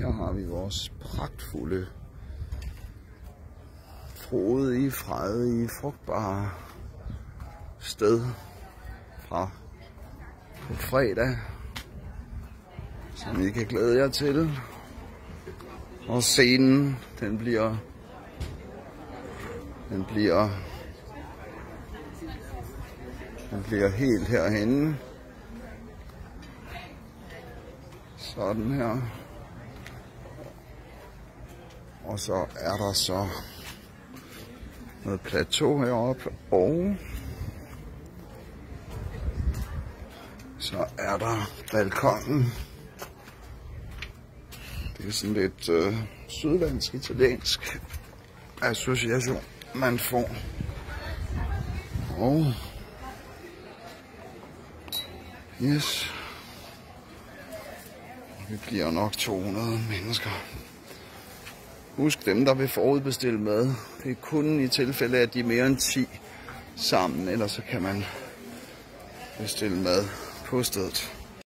Her har vi vores pragtfulde, frodige, fredelige, frugtbare sted fra på fredag, som I kan glæde jer til. Og scenen, den bliver helt herhenne. Sådan her. Og så er der så noget plateau heroppe, og så er der balkonen. Det er sådan lidt sydlandsk italiensk association, man får. Og yes, vi bliver nok 200 mennesker. Husk dem, der vil forudbestille mad. Det er kun i tilfælde af, at de er mere end 10 sammen, ellers så kan man bestille mad på stedet.